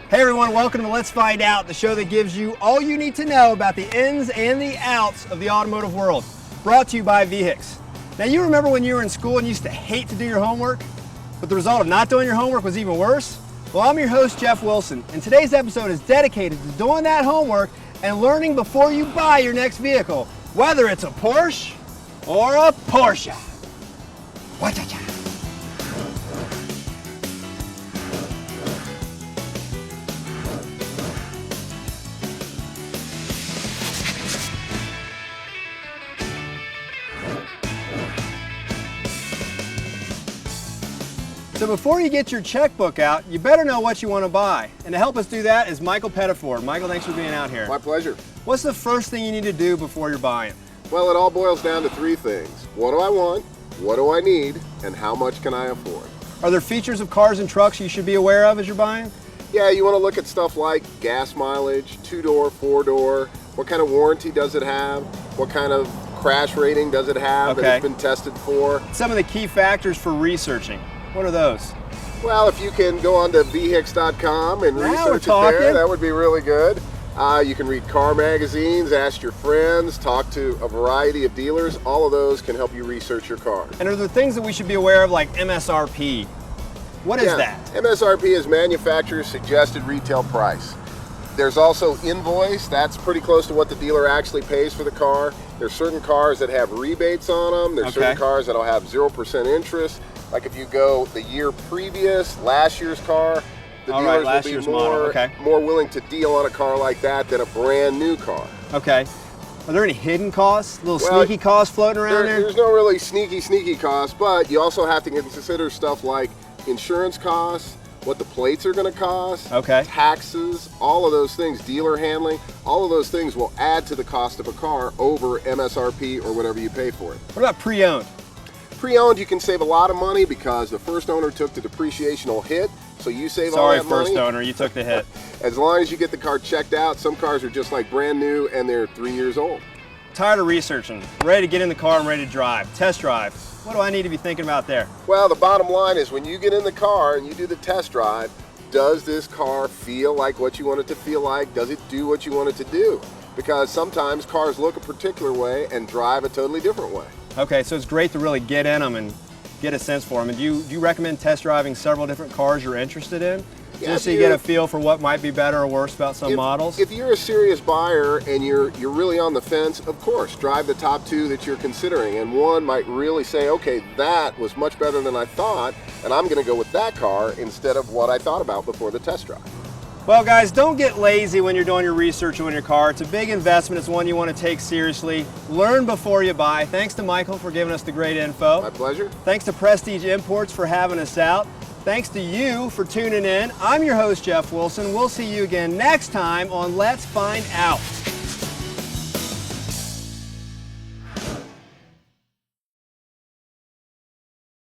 Hey everyone, welcome to Let's Find Out, the show that gives you all you need to know about the ins and the outs of the automotive world. Brought to you by VHIX. Now you remember when you were in school and you used to hate to do your homework, but the result of not doing your homework was even worse? Well, I'm your host, Jeff Wilson, and today's episode is dedicated to doing that homework and learning before you buy your next vehicle, whether it's a Porsche or a Porsche. Wa-cha-cha. So before you get your checkbook out, you better know what you want to buy. And to help us do that is Michael Pettiford. Michael, thanks for being out here. My pleasure. What's the first thing you need to do before you're buying? Well, it all boils down to three things. What do I want? What do I need? And how much can I afford? Are there features of cars and trucks you should be aware of as you're buying? Yeah, you want to look at stuff like gas mileage, 2-door, 4-door, what kind of warranty does it have? What kind of crash rating does it have that it's been tested for? Some of the key factors for researching. What are those? Well, if you can go on to vhix.com and research it there, that would be really good. You can read car magazines, ask your friends, talk to a variety of dealers. All of those can help you research your car. And are there things that we should be aware of, like MSRP? What is that? MSRP is manufacturer's suggested retail price. There's also invoice. That's pretty close to what the dealer actually pays for the car. There's certain cars that have rebates on them. There's certain cars that'll have 0% interest. Like if you go the year previous, last year's car, the dealers will be more willing to deal on a car like that than a brand new car. Okay. Are there any hidden costs, little sneaky costs floating around there? There's no really sneaky costs, but you also have to consider stuff like insurance costs, what the plates are going to cost, taxes, all of those things, dealer handling, all of those things will add to the cost of a car over MSRP or whatever you pay for it. What about pre-owned? Pre-owned, you can save a lot of money because the first owner took the depreciational hit, so you save all that money. Sorry, first owner, you took the hit. As long as you get the car checked out, some cars are just like brand new and they're 3 years old. Tired of researching, ready to get in the car and ready to drive, test drive. What do I need to be thinking about there? Well, the bottom line is when you get in the car and you do the test drive, does this car feel like what you want it to feel like? Does it do what you want it to do? Because sometimes cars look a particular way and drive a totally different way. Okay, so it's great to really get in them and get a sense for them. And do you recommend test driving several different cars you're interested in? Just so you get a feel for what might be better or worse about some models? If you're a serious buyer and you're really on the fence, of course, drive the top two that you're considering. And one might really say, okay, that was much better than I thought, and I'm going to go with that car instead of what I thought about before the test drive. Well guys, don't get lazy when you're doing your research on your car. It's a big investment. It's one you want to take seriously. Learn before you buy. Thanks to Michael for giving us the great info. My pleasure. Thanks to Prestige Imports for having us out. Thanks to you for tuning in. I'm your host, Jeff Wilson. We'll see you again next time on Let's Find Out.